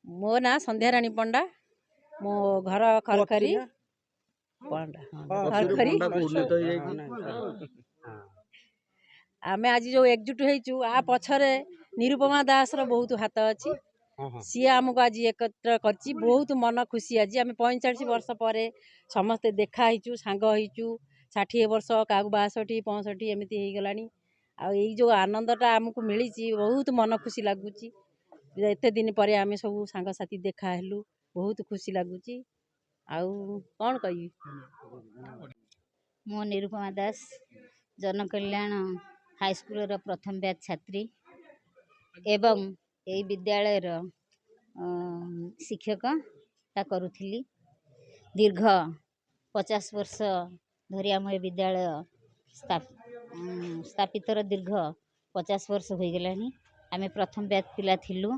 मो ना संध्याराणी पंडा मो घर खरखरी पंडा खरखरी आमे आज जो एकजुट होइचु आ पछरे निरुपमा दास रो बहुत हाथ अछि सी आमको आज एकत्र करछि बहुत मन खुशी आज आमे 45 वर्ष परे समस्त देखा हिचु सांग हिचु 60 वर्ष कागु 62 65 एमिति हे गलानी आ एई जो आनंदटा आमको मिलिछि बहुत मन खुशी लागुछि एते दिन परे आमे सब सांग साथी देखा हेलु बहुत खुशी लागुछि आउ कोन कहि मो निरुपमा दास जन कल्याण हाई स्कूल रो प्रथम बैच छात्री एवं एई विद्यालय रो शिक्षक ता करूथिली दीर्घ 50 वर्ष धरी आम विद्यालय स्थापित दीर्घ 50 वर्ष हो गलानी आमे प्रथम बैच पिला थिलु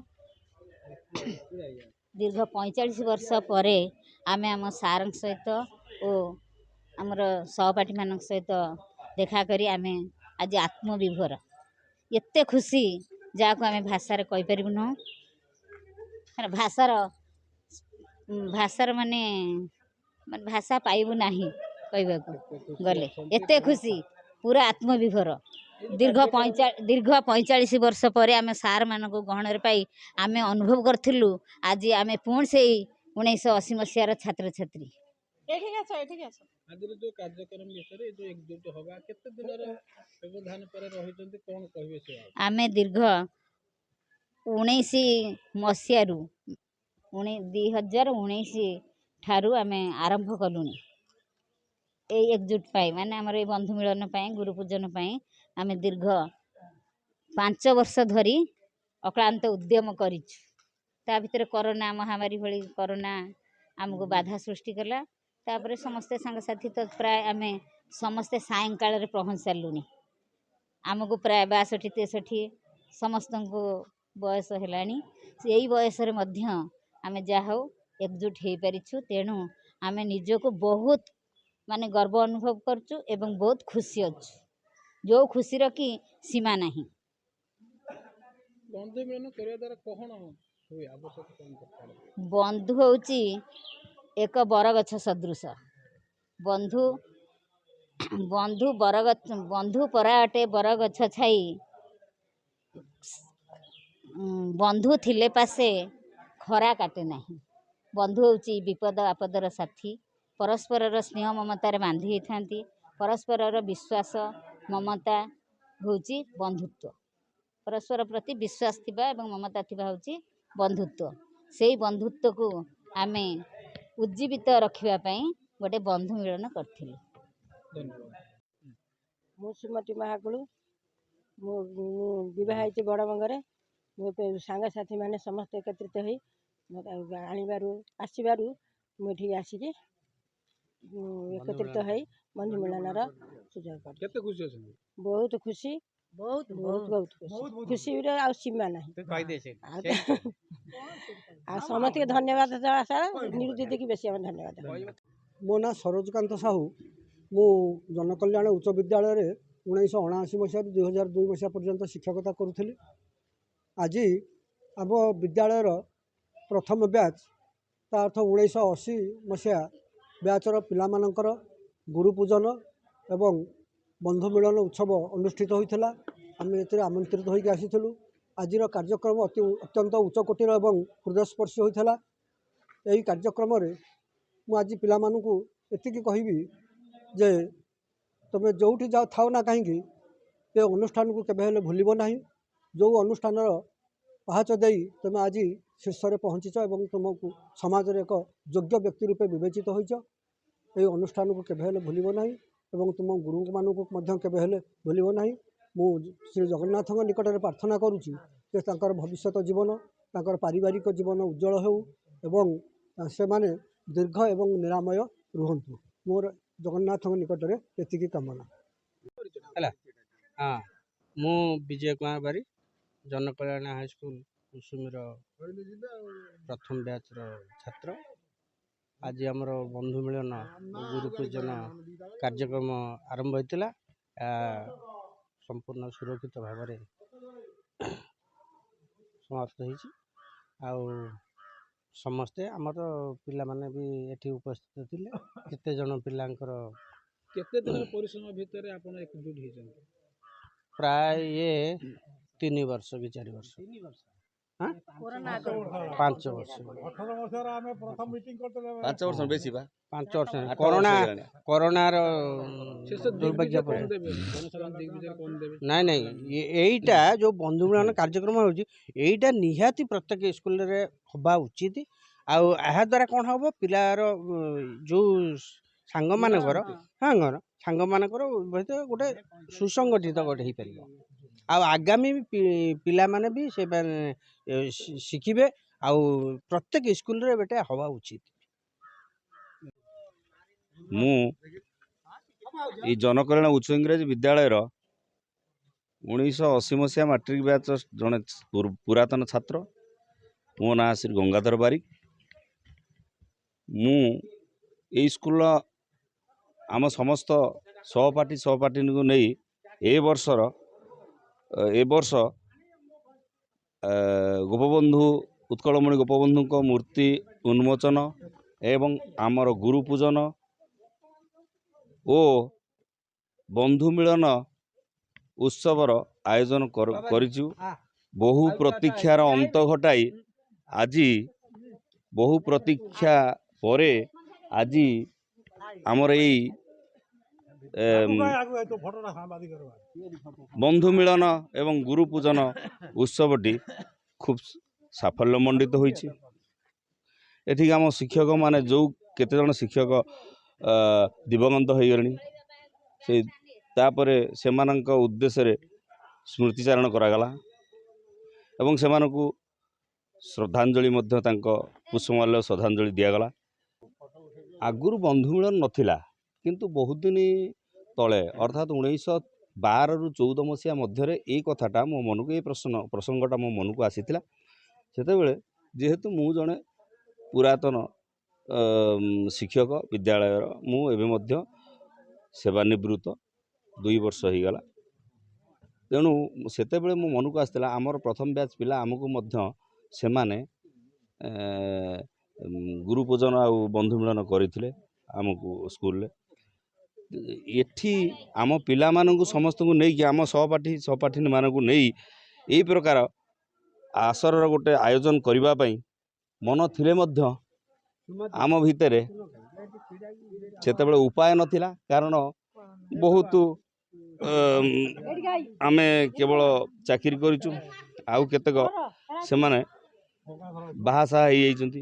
दीर्घ 45 वर्ष परे आमे आम सार सहित ओ आमर सहपाठी मान सहित देखा करी आमे आज आत्मविभोर एते खुशी जाको आमे भाषार कहि परिबुन भाषार माने भाषा पाइबु नाही कहबाकू गले एते खुशी पूरा आत्मविभोर दीर्घ 45 वर्ष परे आमे सार मानको गहणर पाई आमे अनुभव करथिलु आज आमे पूर्ण से 1980 मसियार छात्र छात्री आज जो कार्यक्रम विषय जो एकजुट होगा केते दिन व्यवधान पर रहितंती कोन कहबे से आमे दीर्घ 19 मसियारू 2019 ठारू आमे आरंभ कलुनी ए एकजुट पाई माने हमर ए बंधु मिलन पाई गुरु पूजन पाई आमे दीर्घ 5 वर्ष धरी अक्लांत उद्यम करिछु ता भितर कोरोना महामारी भली कोरोना हमको बाधा सृष्टि कला तापर समस्त संग साथी तो प्राय आमे समस्त सायंकाल रे पहुंच सालुनी हमको प्राय 62 63 समस्त को बयस हेलानी एई बयस रे मध्य आमे जाहौ एकजुट हे परिछु तेनु आमे निजको बहुत माने गर्व अनुभव करछु एवं बहुत खुशी अछि जो खुशी रखी सीमा नहीं बंधु मिलन କରିବା ଦ୍ୱାରା कोहण हुए आवश्यक कोन दरकार बंधु होची एक बरगछ सदृश बंधु बंधु पराटे बरगछ छाई बंधु थिले पासे खरा काटे नहीं बंधु होची विपद आपदर साथी परस्पर स्नेह ममतार बांधी थांती परस्पर विश्वास ममता होची बंधुत्व परस्पर प्रति विश्वास थिबा एवं ममता थिबा होची बंधुत्व सेई बंधुत्व को आमे उज्जीवित रखिबा पई गोटे बंधु मिलन करथिलु मु सुमति महाकुळु मु विवाहित बड़ बंगरे मो सांग साथी माने समस्त एकत्रित होई आनिबारु आसीबारु मुठी आसीके एकत्रित होई बंधु मिलनर सुजोग कर केते खुशी अछि बहुत खुशी बहुत खुशी रे आ सीमा नहीं कहि दे से आ समस्त के धन्यवाद सारा निरु दीदी की बेसी हम धन्यवाद मो ना सरोजकांत साहू मु जनकल्याण उच्च विद्यालय रे 1979 मसीह 2002 मसीह पर्यंत शिक्षकता करुଥିଲି आज आम विद्यालय प्रथम बैच ता अर्थ 1980 मसीह बैचर पिलामानंकर गुरु पूजन एवं बंधु मिलन उत्सव अनुष्ठित होता आम ए आमंत्रित होकर आसीलु आज कार्यक्रम अत्यंत उच्चकोटीर एवं हृदयस्पर्शी होता यही कार्यक्रम मुझे पिलामानंकु एतिकी कहबी जे तुम जोठी जाओ थाओ ना कहीं ये अनुष्ठान को केबे भूलिब ना जो अनुष्ठान पहाच दे तुम आज शीर्ष में पहुँचीच और तुमको समाज एक योग्य व्यक्ति रूपे विवेचित होइच ये अनुष्ठान को केबे भूलिब ना एवं तुम गुरु मानक केबे भूलिब ना मु श्री जगन्नाथ निकट में प्रार्थना करुच्ची भविष्य जीवन तांकर पारिवारिक जीवन उज्जवल हो एवं से माने दीर्घ एवं निरामय रुहंतु मोर जगन्नाथ निकट में एतिकी कामना हाँ मु विजय कुमार बारी जनकल्याण हाई स्कूल कुसुमीर प्रथम बैच छात्र आज आमर बंधु मिलन गुरु पूजन कार्यक्रम आरंभ होता संपूर्ण सुरक्षित भाव समाप्त हो ସମସ୍ତେ ଆମର ପିଲାମାନେ ବି ଏଠି ଉପସ୍ଥିତ ଥିଲେ। କେତେ ଜଣ ପିଲାଙ୍କର କେତେ ଦିନର ପରିଶ୍ରମ ଭିତରେ ଆପଣ ଏକଜୁଟ ହେଇଛନ୍ତି? ପ୍ରାୟ 3 ବର୍ଷ କି 4 ବର୍ଷ, 5 ବର୍ଷ, 5 ବର୍ଷ ବେଶୀ ବା 5 ବର୍ଷ 8 ବର୍ଷ କରୋନା ହେଇଗଲାଣି। କରୋନାର ଶେଷ ଦୁର୍ଭାଗ୍ୟ ଦିଗ୍ବିଜୟ ପରେ କଣ ଦେବେ? ଜନସାଧାରଣ ଦିଗ୍ବିଜୟ କଣ ଦେବେ? ନାଇଁ ଏଇଟା ଯେଉଁ ବନ୍ଧୁ ମିଳନ କାର୍ଯ୍ୟକ୍ରମ ହେଉଛି ଏଇଟା ନିହାତି ପ୍ରତ୍ୟେକ ସ୍କୁଲରେ ହେବା ଉଚିତ। ଆଉ ଏହା ଦ୍ୱାରା କ'ଣ ହେବ, ପିଲାର ଯେଉଁ ସାଙ୍ଗମାନଙ୍କର ସାଙ୍ଗମାନଙ୍କର ଭିତରେ ଗୋଟେ ସୁସଂଗଠିତ ଗୋଟେ ହେଇପାରିବ। ଆଉ ଆଗାମୀ ପିଲାମାନେ ବି ସେମାନେ ଶିଖିବେ। ଆଉ ପ୍ରତ୍ୟେକ ସ୍କୁଲରେ ଏଇଟା ହେବା ଉଚିତ। ମୁଁ এই ଜନକଲ୍ୟାଣ ଉଚ୍ଚ ଇଂରାଜୀ ବିଦ୍ୟାଳୟର 1980 ମସିହା ମାଟ୍ରିକ ବ୍ୟାଚ୍ ଜଣେ ପୁରାତନ ଛାତ୍ର। ମୋ ନାଁ ଶ୍ରୀ ଗଙ୍ଗାଧର ବାରିକ। ମୁଁ এই ସ୍କୁଲର ଆମ ସମସ୍ତ ସହପାଠୀଙ୍କୁ ନେଇ ଏ ବର୍ଷ ଗୋପବନ୍ଧୁ ଉତ୍କଳମଣି ଗୋପବନ୍ଧୁଙ୍କ ମୂର୍ତ୍ତି ଉନ୍ମୋଚନ ଏବଂ ଆମର ଗୁରୁ ପୂଜନ ଓ ବନ୍ଧୁ ମିଳନ ଉତ୍ସବର ଆୟୋଜନ କରିଛୁ। ବହୁ ପ୍ରତୀକ୍ଷାର ଅନ୍ତ ଘଟାଇ ଆଜି ବହୁ ପ୍ରତୀକ୍ଷା ପରେ ଆଜି ଆମର ଏଇ ବନ୍ଧୁ ମିଳନ ଏବଂ ଗୁରୁ ପୂଜନ ଉତ୍ସବଟି ଖୁବ୍ ସାଫଲ୍ୟମଣ୍ଡିତ ହୋଇଛି। ଏଠିକି ଆମ ଶିକ୍ଷକମାନେ ଯେଉଁ କେତେଜଣ ଶିକ୍ଷକ ଦିବଙ୍ଗତ ହୋଇଗଲେଣି, ତାପରେ ସେମାନଙ୍କ ଉଦ୍ଦେଶ୍ୟରେ ସ୍ମୃତିଚାରଣ କରାଗଲା ଏବଂ ସେମାନଙ୍କୁ ଶ୍ରଦ୍ଧାଞ୍ଜଳି ମଧ୍ୟ ତାଙ୍କ ପୁଷ୍ପମାଲ୍ୟ ଶ୍ରଦ୍ଧାଞ୍ଜଳି ଦିଆଗଲା। ଆଗରୁ ବନ୍ଧୁ ମିଳନ ନଥିଲା, କିନ୍ତୁ ବହୁତ ଦିନ ତଳେ ଅର୍ଥାତ୍ 1912ରୁ 14 ମସିହା ମଧ୍ୟରେ ଏଇ କଥାଟା ମୋ ମନକୁ ଏଇ ପ୍ରସଙ୍ଗଟା ମୋ ମନକୁ ଆସିଥିଲା। ସେତେବେଳେ ଯେହେତୁ ମୁଁ ଜଣେ ପୁରାତନ ଶିକ୍ଷକ ବିଦ୍ୟାଳୟର, ମୁଁ ଏବେ ମଧ୍ୟ ସେବାନିବୃତ୍ତ 2 ବର୍ଷ ହେଇଗଲା। ତେଣୁ ସେତେବେଳେ ମୋ ମନକୁ ଆସିଥିଲା ଆମର ପ୍ରଥମ ବ୍ୟାଚ୍ ପିଲା ଆମକୁ ମଧ୍ୟ ସେମାନେ ଗୁରୁ ପୂଜନ ଆଉ ବନ୍ଧୁ ମିଳନ କରିଥିଲେ ଆମକୁ ସ୍କୁଲରେ। ଏଠି ଆମ ପିଲାମାନଙ୍କୁ ସମସ୍ତଙ୍କୁ ନେଇକି ଆମ ସହପାଠୀମାନଙ୍କୁ ନେଇ ଏହି ପ୍ରକାର ଆସରର ଗୋଟେ ଆୟୋଜନ କରିବା ପାଇଁ ମନ ଥିଲେ ମଧ୍ୟ ଆମ ଭିତରେ ସେତେବେଳେ ଉପାୟ ନଥିଲା। କାରଣ ବହୁତ ଆମେ କେବଳ ଚାକିରି କରିଛୁ, ଆଉ କେତେକ ସେମାନେ ବାହାସାହା ହେଇଯାଇଛନ୍ତି,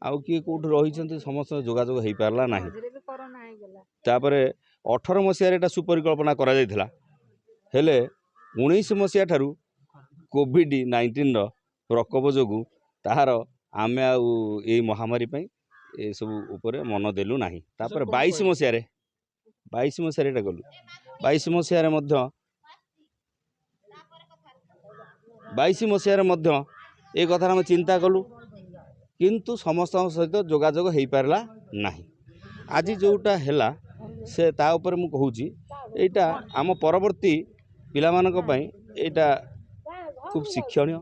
ଆଉ କିଏ କେଉଁଠି ରହିଛନ୍ତି, ସମସ୍ତଙ୍କ ଯୋଗାଯୋଗ ହେଇପାରିଲା ନାହିଁ। ତାପରେ 18 ମସିହାରେ ଏଇଟା ସୁପରିକଳ୍ପନା କରାଯାଇଥିଲା, ହେଲେ 19 ମସିହା ଠାରୁ କୋଭିଡ-19ର ପ୍ରକୋପ ଯୋଗୁଁ ତାହାର ଆମେ ଆଉ ଏଇ ମହାମାରୀ ପାଇଁ ଏସବୁ ଉପରେ ମନ ଦେଲୁ ନାହିଁ। ତାପରେ 22 ମସିହାରେ ଏଇଟା ଗଲୁ। 22 ମସିହାରେ ମଧ୍ୟ ଏ କଥାରେ ଆମେ ଚିନ୍ତା କଲୁ, କିନ୍ତୁ ସମସ୍ତଙ୍କ ସହିତ ଯୋଗାଯୋଗ ହେଇପାରିଲା ନାହିଁ। ଆଜି ଯେଉଁଟା ହେଲା ସେ ତା ଉପରେ ମୁଁ କହୁଛି, ଏଇଟା ଆମ ପରବର୍ତ୍ତୀ ପିଲାମାନଙ୍କ ପାଇଁ ଏଇଟା ଖୁବ୍ ଶିକ୍ଷଣୀୟ।